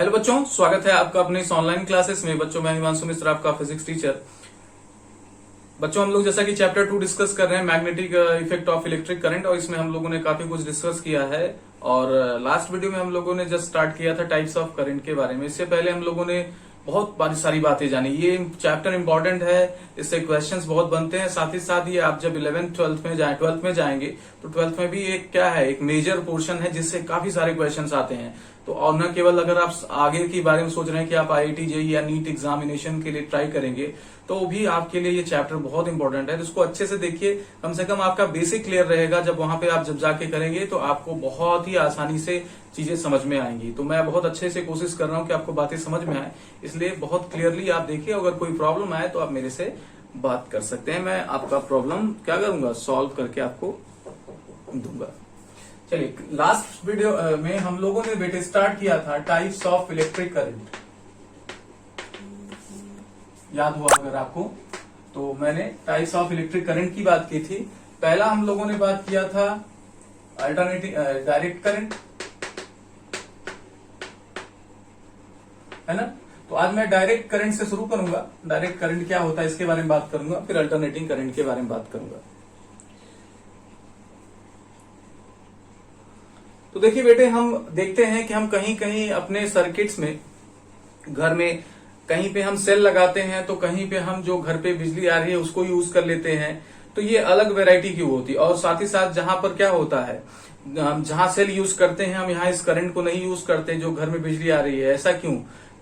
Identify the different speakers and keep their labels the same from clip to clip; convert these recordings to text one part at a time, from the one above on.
Speaker 1: Hello बच्चों, स्वागत है आपका अपने इस ऑनलाइन क्लासेस में। बच्चों, मैं हिमांशु मिश्र, आपका फिजिक्स टीचर। बच्चों, हम लोग जैसा कि चैप्टर 2 डिस्कस कर रहे हैं, magnetic effect of electric current, और इसमें हम लोगों ने काफी कुछ डिस्कस किया है। और लास्ट वीडियो में हम लोगों ने जस्ट स्टार्ट किया था टाइप्स ऑफ करंट के बारे में। इससे पहले हम लोगों ने बहुत सारी बातें जानी। ये चैप्टर इंपॉर्टेंट है, इससे क्वेश्चंस बहुत बनते हैं। साथ ही साथ ये आप जब 11th 12th में जाएंगे तो 12th में भी एक क्या है, एक मेजर पोर्शन है जिससे काफी सारे क्वेश्चंस आते हैं। तो और न केवल अगर आप आगे के बारे में सोच रहे हैं कि आप IIT जेईई या नीट एग्जामिनेशन के लिए ट्राई करेंगे, तो भी आपके लिए ये चैप्टर बहुत इंपॉर्टेंट है। तो इसको अच्छे से देखिए, कम से कम आपका बेसिक क्लियर रहेगा। जब वहां पे आप जब जाके करेंगे तो आपको बहुत ही आसानी से चीजें समझ में आएंगी। तो मैं बहुत अच्छे से कोशिश कर रहा हूँ कि आपको बातें समझ में आए, इसलिए बहुत क्लियरली आप देखिए। अगर कोई प्रॉब्लम आए तो आप मेरे से बात कर सकते हैं, मैं आपका प्रॉब्लम क्या करूंगा, सॉल्व करके आपको दूंगा। चलिए, लास्ट वीडियो में हम लोगों ने बेटे स्टार्ट किया था टाइप्स ऑफ इलेक्ट्रिक करंट। याद हुआ अगर आपको, तो मैंने टाइप्स ऑफ इलेक्ट्रिक करंट की बात की थी। पहला हम लोगों ने बात किया था अल्टरनेटिंग डायरेक्ट करंट, है ना। तो आज मैं डायरेक्ट करंट से शुरू करूंगा। डायरेक्ट करंट क्या होता है इसके बारे में बात करूंगा, फिर अल्टरनेटिंग करंट के बारे में बात करूंगा। तो देखिए बेटे, हम देखते हैं कि हम कहीं कहीं अपने सर्किट्स में, घर में कहीं पे हम सेल लगाते हैं, तो कहीं पे हम जो घर पे बिजली आ रही है उसको यूज कर लेते हैं। तो ये अलग वैरायटी क्यों होती है। और साथ ही साथ जहां पर क्या होता है, हम जहां सेल यूज करते हैं हम यहाँ इस करंट को नहीं यूज करते जो घर में बिजली आ रही है। ऐसा क्यों?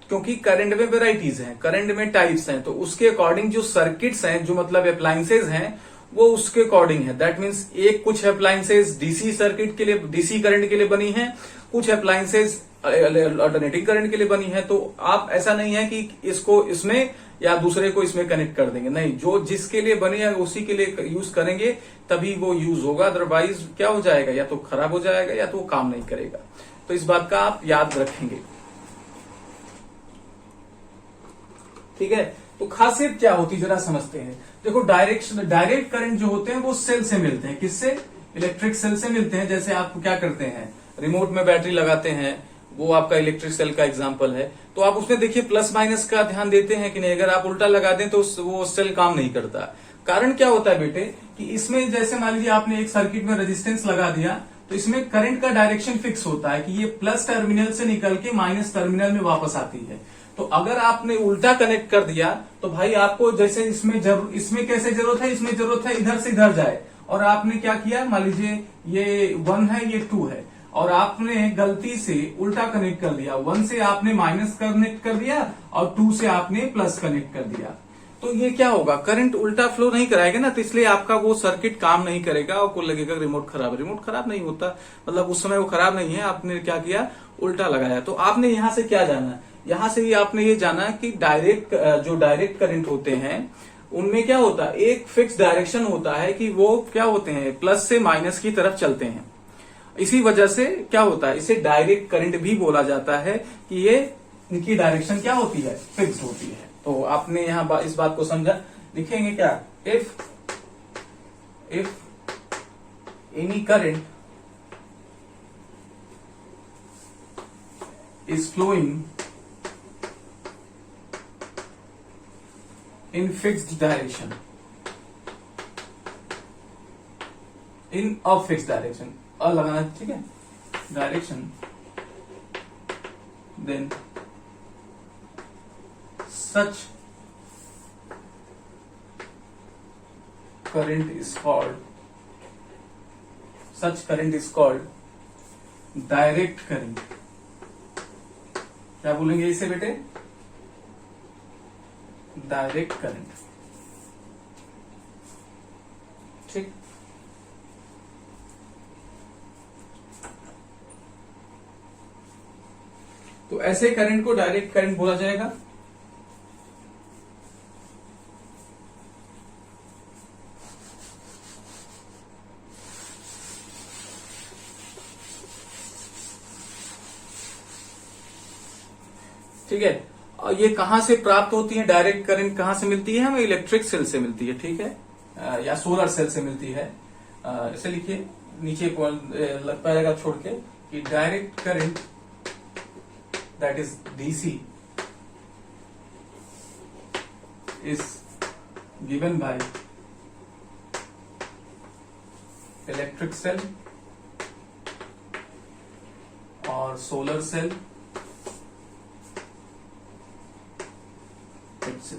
Speaker 1: क्योंकि करंट में वेराइटीज हैं, करंट में टाइप्स हैं। तो उसके अकॉर्डिंग जो सर्किट्स हैं, जो मतलब अप्लायंसेज हैं, वो उसके अकॉर्डिंग है। दैट मीन्स एक कुछ अप्लायंसेज डीसी सर्किट के लिए, डीसी करंट के लिए बनी है, कुछ अप्लायंसेज अल्टरनेटिंग करंट के लिए बनी है। तो आप ऐसा नहीं है कि इसको इसमें या दूसरे को इसमें कनेक्ट कर देंगे, नहीं, जो जिसके लिए बनी है उसी के लिए यूज करेंगे, तभी वो यूज होगा। अदरवाइज क्या हो जाएगा, या तो खराब हो जाएगा या तो वो काम नहीं करेगा। तो इस बात का आप याद रखेंगे, ठीक है। तो खासियत क्या होती है जरा समझते हैं। देखो, डायरेक्ट करंट जो होते हैं वो सेल से मिलते हैं। किससे? इलेक्ट्रिक सेल से मिलते हैं। जैसे आप क्या करते हैं, रिमोट में बैटरी लगाते हैं, वो आपका इलेक्ट्रिक सेल का एग्जांपल है। तो आप उसमें देखिए प्लस माइनस का ध्यान देते हैं कि नहीं। अगर आप उल्टा लगा दें तो वो सेल काम नहीं करता। कारण क्या होता है बेटे, कि इसमें जैसे मान लीजिए आपने एक सर्किट में रेजिस्टेंस लगा दिया, तो इसमें करंट का डायरेक्शन फिक्स होता है कि ये प्लस टर्मिनल से निकल के माइनस टर्मिनल में वापस आती है। तो अगर आपने उल्टा कनेक्ट कर दिया तो भाई आपको जैसे इसमें कैसे जरूरत है, इसमें जरूरत है इधर से इधर जाए, और आपने क्या किया, मान लीजिए ये 1 है, ये 2 है, और आपने गलती से उल्टा कनेक्ट कर दिया। 1 से आपने माइनस कनेक्ट कर दिया और 2 से आपने प्लस कनेक्ट कर दिया। तो ये क्या होगा, करंट उल्टा फ्लो नहीं कराएगा ना। तो इसलिए आपका वो सर्किट काम नहीं करेगा और को लगेगा रिमोट खराब। रिमोट खराब नहीं होता, मतलब उस समय वो खराब नहीं है, आपने क्या किया, उल्टा लगाया। तो आपने यहां से क्या जाना, यहां से ही आपने ये जाना कि जो डायरेक्ट करंट होते हैं उनमें क्या होता है, एक फिक्स डायरेक्शन होता है कि वो क्या होते हैं, प्लस से माइनस की तरफ चलते हैं। इसी वजह से क्या होता है, इसे डायरेक्ट करंट भी बोला जाता है कि ये इनकी डायरेक्शन क्या होती है, फिक्स होती है। तो आपने यहां इस बात को समझा। लिखेंगे क्या, if any current is flowing in fixed direction, in a fixed direction, लगाना, ठीक है, direction, then such current is called direct current। क्या बोलेंगे इसे बेटे, डायरेक्ट करंट, ठीक। तो ऐसे करंट को डायरेक्ट करंट बोला जाएगा। ठीक है। ये कहां से प्राप्त होती है, डायरेक्ट करंट कहां से मिलती है, हमें इलेक्ट्रिक सेल से मिलती है, ठीक है, या सोलर सेल से मिलती है। इसे लिखिए नीचे पैराग्राफ छोड़ के कि direct current that is DC is given by electric cell or solar cell, etc.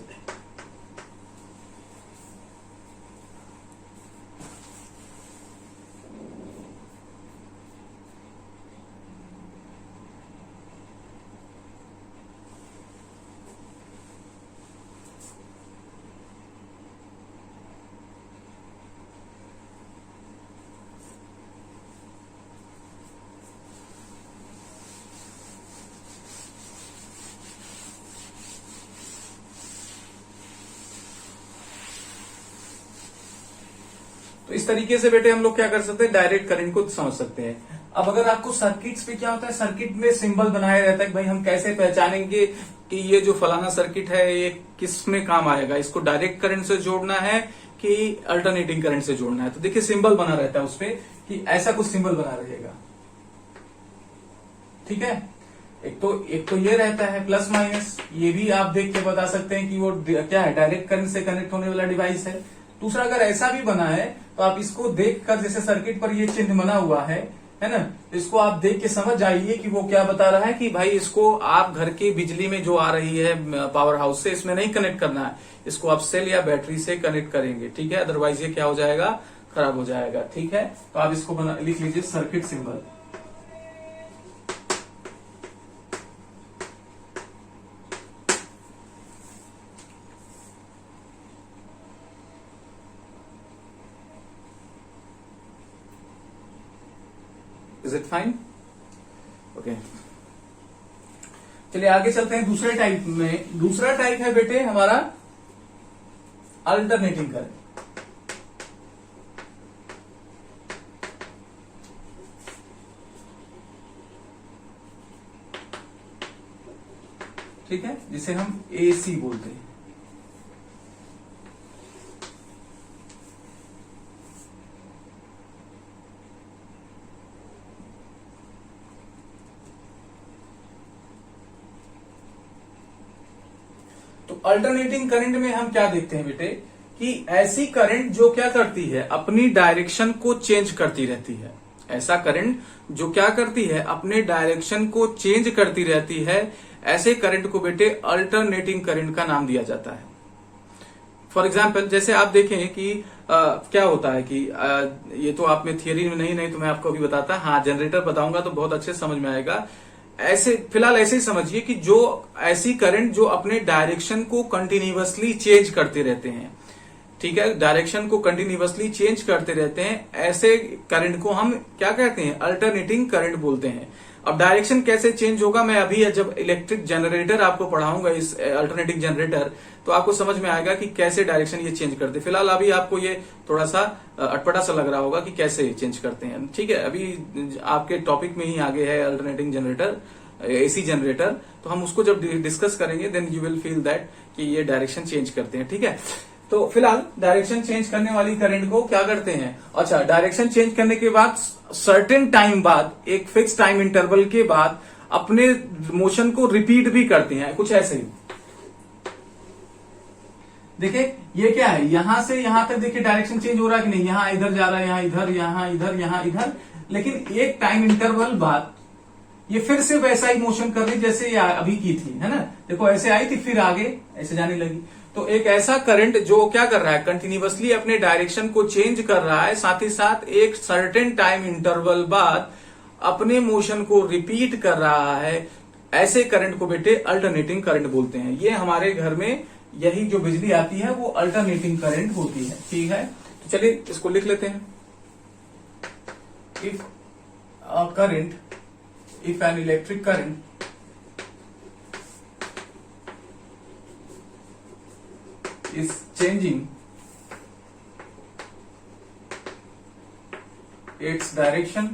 Speaker 1: तो इस तरीके से बेटे हम लोग क्या कर सकते हैं, डायरेक्ट करंट को समझ सकते हैं। अब अगर आपको सर्किट्स पे क्या होता है, सर्किट में सिंबल बनाया रहता है कि भाई हम कैसे पहचानेंगे कि ये जो फलाना सर्किट है ये किस में काम आएगा, इसको डायरेक्ट करंट से जोड़ना है कि अल्टरनेटिंग करंट से जोड़ना है। तो देखिए सिंबल बना रहता है उसपे कि ऐसा कुछ सिंबल बना रहेगा, ठीक है। एक तो ये रहता है प्लस माइनस, ये भी आप देख के बता सकते हैं कि वो क्या है, डायरेक्ट करंट से कनेक्ट होने वाला डिवाइस है। दूसरा अगर ऐसा भी बना है तो आप इसको देखकर, जैसे सर्किट पर ये चिन्ह बना हुआ है ना, तो इसको आप देख के समझ जाइए कि वो क्या बता रहा है कि भाई इसको आप घर की बिजली में जो आ रही है पावर हाउस से, इसमें नहीं कनेक्ट करना है, इसको आप सेल या बैटरी से कनेक्ट करेंगे, ठीक है। अदरवाइज ये क्या हो जाएगा, खराब हो जाएगा, ठीक है। तो आप इसको लिख लीजिए circuit symbol. Is it fine? Okay, चलिए आगे चलते हैं दूसरे टाइप में। दूसरा टाइप है बेटे हमारा अल्टरनेटिंग करंट। ठीक है, जिसे हम एसी बोलते हैं। तो अल्टरनेटिंग करंट में हम क्या देखते हैं बेटे कि ऐसी करंट जो क्या करती है, अपनी डायरेक्शन को चेंज करती रहती है। ऐसा करंट जो क्या करती है, अपने डायरेक्शन को चेंज करती रहती है, ऐसे करंट को बेटे अल्टरनेटिंग करंट का नाम दिया जाता है। फॉर एग्जाम्पल जैसे आप देखें कि क्या होता है कि ये तो आप में थियरी में नहीं तो मैं आपको अभी बताता, हाँ जनरेटर बताऊंगा तो बहुत अच्छे समझ में आएगा। ऐसे फिलहाल ऐसे ही समझिए कि जो ऐसी करंट जो अपने डायरेक्शन को कंटिन्यूअसली चेंज करते रहते हैं, ठीक है, डायरेक्शन को कंटिन्यूअसली चेंज करते रहते हैं, ऐसे करंट को हम क्या कहते हैं, अल्टरनेटिंग करंट बोलते हैं। अब डायरेक्शन कैसे चेंज होगा, मैं अभी जब इलेक्ट्रिक जनरेटर आपको पढ़ाऊंगा, इस अल्टरनेटिंग जनरेटर, तो आपको समझ में आएगा कि कैसे डायरेक्शन ये चेंज करते हैं। फिलहाल अभी आपको ये थोड़ा सा अटपटा सा लग रहा होगा कि कैसे चेंज करते हैं, ठीक है। अभी आपके टॉपिक में ही आगे है अल्टरनेटिंग जनरेटर, एसी जनरेटर, तो हम उसको जब डिस्कस करेंगे then you will feel that कि ये डायरेक्शन चेंज करते हैं, ठीक है। तो फिलहाल डायरेक्शन चेंज करने वाली करंट को क्या करते हैं, अच्छा डायरेक्शन चेंज करने के बाद सर्टेन टाइम बाद, एक फिक्स टाइम इंटरवल के बाद अपने मोशन को रिपीट भी करते हैं, कुछ ऐसे ही। देखिए ये क्या है, यहां से यहां तक देखिए डायरेक्शन चेंज हो रहा है कि नहीं, यहां इधर जा रहा है, यहां इधर, यहां इधर, यहां इधर, लेकिन एक टाइम इंटरवल बाद ये फिर से वैसा ही मोशन कर रही जैसे ये अभी की थी, है ना। देखो ऐसे आई थी, फिर आगे ऐसे जाने लगी। तो एक ऐसा करंट जो क्या कर रहा है, कंटिन्यूअसली अपने डायरेक्शन को चेंज कर रहा है, साथ ही साथ एक सर्टेन टाइम इंटरवल बाद अपने मोशन को रिपीट कर रहा है, ऐसे करंट को बेटे अल्टरनेटिंग करंट बोलते हैं। ये हमारे घर में यही जो बिजली आती है वो अल्टरनेटिंग करंट होती है, ठीक है। तो चलिए इसको लिख लेते हैं। If a current, if an electric current is changing its direction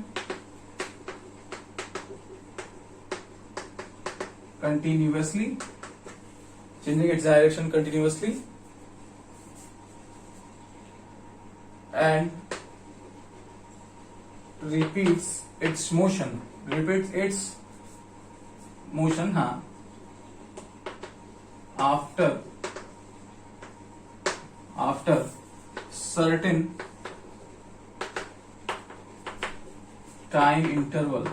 Speaker 1: continuously, and repeats its motion, हाँ, after certain time interval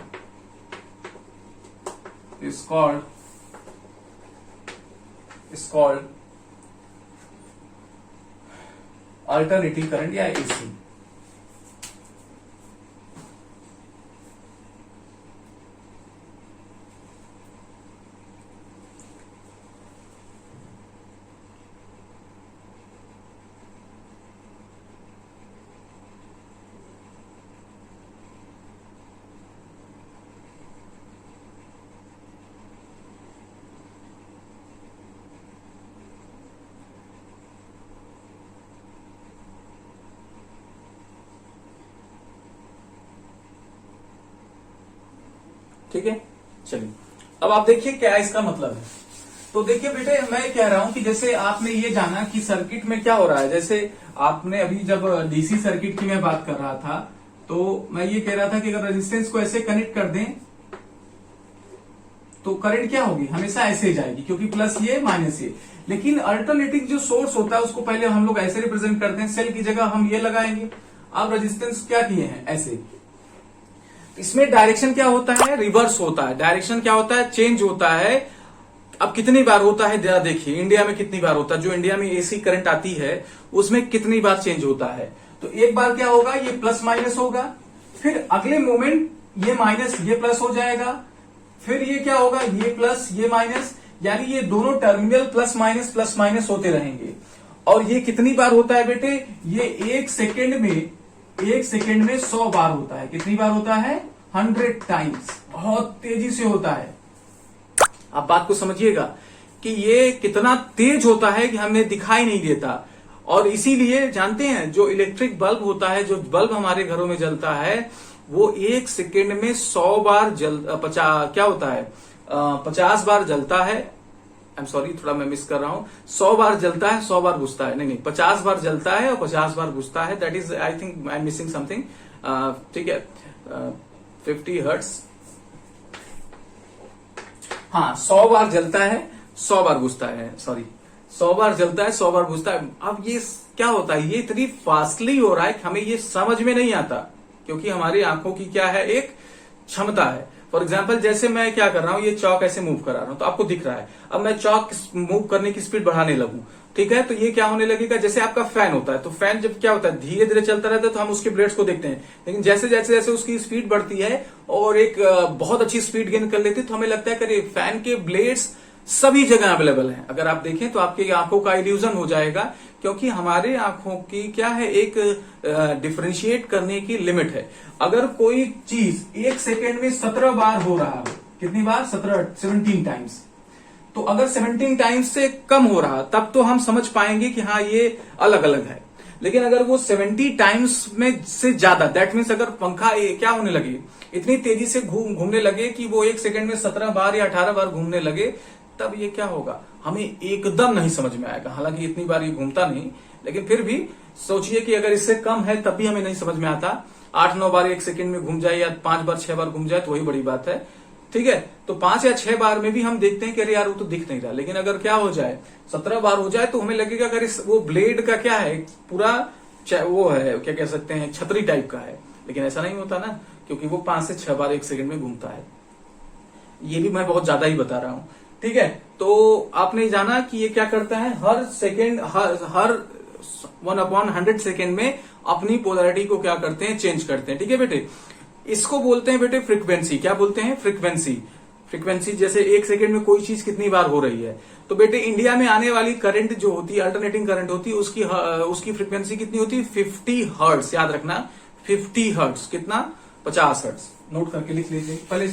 Speaker 1: is called alternating current या AC। ठीक है, चलिए अब आप देखिए क्या इसका मतलब है। तो देखिए बेटे, मैं कह रहा हूं कि जैसे आपने ये जाना कि सर्किट में क्या हो रहा है, जैसे आपने अभी जब डीसी सर्किट की मैं बात कर रहा था, तो मैं ये कह रहा था कि अगर रेजिस्टेंस को ऐसे कनेक्ट कर दें तो करंट क्या होगी, हमेशा ऐसे ही जाएगी, क्योंकि प्लस ये माइनस ये। लेकिन अल्टरनेटिंग जो सोर्स होता है उसको पहले हम लोग ऐसे रिप्रेजेंट करते हैं, सेल की जगह हम ये लगाएंगे। अब रेजिस्टेंस क्या किए हैं, ऐसे। इसमें डायरेक्शन क्या होता है, रिवर्स होता है। डायरेक्शन क्या होता है, चेंज होता है। अब कितनी बार होता है जरा देखिए, इंडिया में कितनी बार होता है, जो इंडिया में एसी करंट आती है उसमें कितनी बार चेंज होता है। तो एक बार क्या होगा, ये प्लस माइनस होगा, फिर अगले मोमेंट ये माइनस ये प्लस हो जाएगा, फिर ये क्या होगा, ये प्लस ये माइनस, यानी ये दोनों टर्मिनल प्लस माइनस होते रहेंगे। और ये कितनी बार होता है बेटे, ये एक सेकेंड में 100 बार होता है। कितनी बार होता है, 100 टाइम्स। बहुत तेजी से होता है। आप बात को समझिएगा कि ये कितना तेज होता है कि हमें दिखाई नहीं देता। और इसीलिए जानते हैं, जो इलेक्ट्रिक बल्ब होता है, जो बल्ब हमारे घरों में जलता है, वो एक सेकेंड में 100 बार 50 बार जलता है। आई एम सॉरी, थोड़ा मैं मिस कर रहा हूं। 100 बार जलता है, 100 बार बुझता है। नहीं, 50 बार जलता है और 50 बार बुझता है। That is, I think I am missing something. ठीक है, 50 हर्ट्ज। हाँ, 100 बार जलता है, 100 बार बुझता है। सॉरी, 100 बार जलता है, 100 बार बुझता है। अब ये क्या होता है, ये इतनी फास्टली हो रहा है कि हमें ये समझ में नहीं आता, क्योंकि हमारी आंखों की क्या है, एक क्षमता है। फॉर एग्जाम्पल, जैसे मैं क्या कर रहा हूं, ये चौक ऐसे मूव करा रहा हूं तो आपको दिख रहा है। अब मैं चौक मूव करने की स्पीड बढ़ाने लगूं, ठीक है, तो ये क्या होने लगेगा, जैसे आपका फैन होता है, तो फैन जब क्या होता है, धीरे धीरे चलता रहता है तो हम उसके ब्लेड्स को देखते हैं। लेकिन जैसे जैसे जैसे उसकी स्पीड बढ़ती है और एक बहुत अच्छी स्पीड गेन कर लेती है, तो हमें लगता है कि फैन के ब्लेड्स सभी जगह अवेलेबल हैं। अगर आप देखें तो आपकी आंखों का इल्यूजन हो जाएगा, क्योंकि हमारे आंखों की क्या है, एक डिफरेंशिएट करने की लिमिट है। अगर कोई चीज एक सेकेंड में 17 बार हो रहा हो, कितनी बार, 17 टाइम्स, तो अगर 17 टाइम्स से कम हो रहा तब तो हम समझ पाएंगे कि हाँ ये अलग अलग है। लेकिन अगर वो 70 टाइम्स में से ज्यादा, दैट मीन्स अगर पंखा क्या होने लगे, इतनी तेजी से घूमने लगे कि वो एक सेकेंड में 17 बार या 18 बार घूमने लगे, तब ये क्या होगा, हमें एकदम नहीं समझ में आएगा। हालांकि इतनी बार ये घूमता नहीं, लेकिन फिर भी सोचिए कि अगर इससे कम है तब भी हमें नहीं समझ में आता। 8-9 बार एक सेकंड में घूम जाए या 5 बार 6 बार घूम जाए तो वही बड़ी बात है, ठीक है। तो 5 या 6 बार में भी हम देखते हैं कि अरे यार वो तो दिख नहीं रहा। लेकिन अगर क्या हो जाए, 17 बार हो जाए, तो हमें लगेगा अगर वो ब्लेड का क्या है, पूरा वो है, क्या कह सकते हैं, छतरी टाइप का है। लेकिन ऐसा नहीं होता ना, क्योंकि वो 5 से 6 बार एक सेकंड में घूमता है। ये भी मैं बहुत ज्यादा ही बता रहा हूं, ठीक है। तो आपने जाना कि ये क्या करता है, हर सेकेंड, हर 1/100 सेकेंड में अपनी पोलैरिटी को क्या करते हैं, चेंज करते हैं, ठीक है बेटे। इसको बोलते हैं बेटे फ्रीक्वेंसी। क्या बोलते हैं, फ्रीक्वेंसी। जैसे एक सेकेंड में कोई चीज कितनी बार हो रही है, तो बेटे इंडिया में आने वाली करंट जो होती है, अल्टरनेटिंग करंट होती है, उसकी फ्रीक्वेंसी कितनी होती है, 50 हर्ट्ज। याद रखना, 50 हर्ट्ज। कितना, 50 हर्ट्ज। नोट करके लिख लीजिए। पहले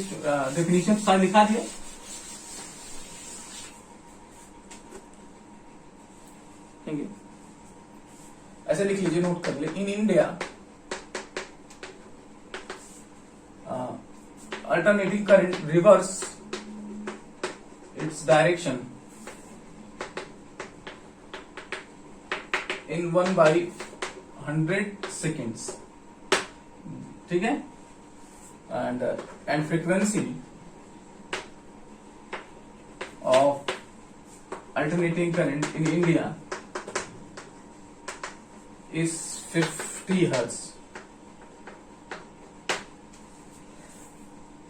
Speaker 1: डेफिनेशन सारा लिखा दिया, ऐसे लिख लीजिए, नोट कर ले। In India alternating current reverse its direction in 1/100 seconds, ठीक है। and frequency of alternating current in India is 50 hertz.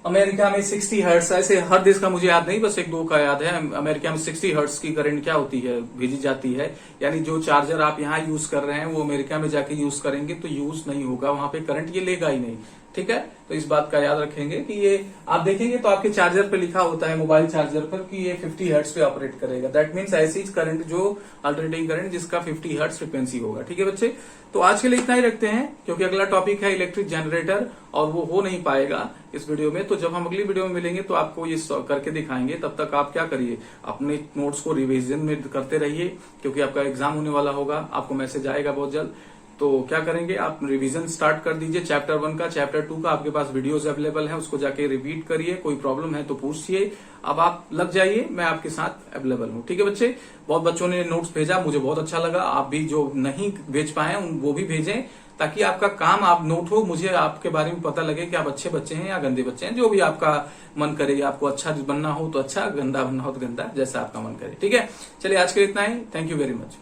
Speaker 1: America में 60 हर्ट्ज, ऐसे हर देश का मुझे याद नहीं, बस एक दो का याद है। अमेरिका में 60 हर्ट्ज की करंट क्या होती है, भेजी जाती है। यानी जो चार्जर आप यहाँ यूज कर रहे हैं वो अमेरिका में जाके यूज करेंगे तो यूज नहीं होगा, वहां पे करंट ये लेगा ही नहीं। ठीक है, तो इस बात का याद रखेंगे कि ये आप देखेंगे तो आपके चार्जर पे लिखा होता है, मोबाइल चार्जर पर, कि ये 50 हर्ट्ज पे ऑपरेट करेगा। दैट मीन्स ऐसी करंट जो अल्टरनेटिंग करंट जिसका 50 हर्ट्ज फ्रीक्वेंसी होगा। ठीक है बच्चे, तो आज के लिए इतना ही रखते हैं, क्योंकि अगला टॉपिक है इलेक्ट्रिक जनरेटर और वो हो नहीं पाएगा इस वीडियो में। तो जब हम अगली वीडियो में मिलेंगे तो आपको ये करके दिखाएंगे। तब तक आप क्या करिए, अपने नोट्स को रिवीजन में करते रहिए, क्योंकि आपका एग्जाम होने वाला होगा, आपको मैसेज आएगा बहुत जल्द। तो क्या करेंगे, आप रिवीजन स्टार्ट कर दीजिए चैप्टर 1 का, चैप्टर 2 का आपके पास वीडियोस अवेलेबल है, उसको जाके रिपीट करिए। कोई प्रॉब्लम है तो पूछिए। अब आप लग जाइए, मैं आपके साथ अवेलेबल हूँ। ठीक है बच्चे, बहुत बच्चों ने नोट्स भेजा, मुझे बहुत अच्छा लगा। आप भी जो नहीं भेज पाए वो भी भेजें, ताकि आपका काम आप नोट हो, मुझे आपके बारे में पता लगे कि आप अच्छे बच्चे हैं या गंदे बच्चे हैं। जो भी आपका मन करे, आपको अच्छा बनना हो तो अच्छा, गंदा बनना हो तो गंदा, जैसा आपका मन करे। ठीक है, चलिए आज के लिए इतना ही। Thank you very much.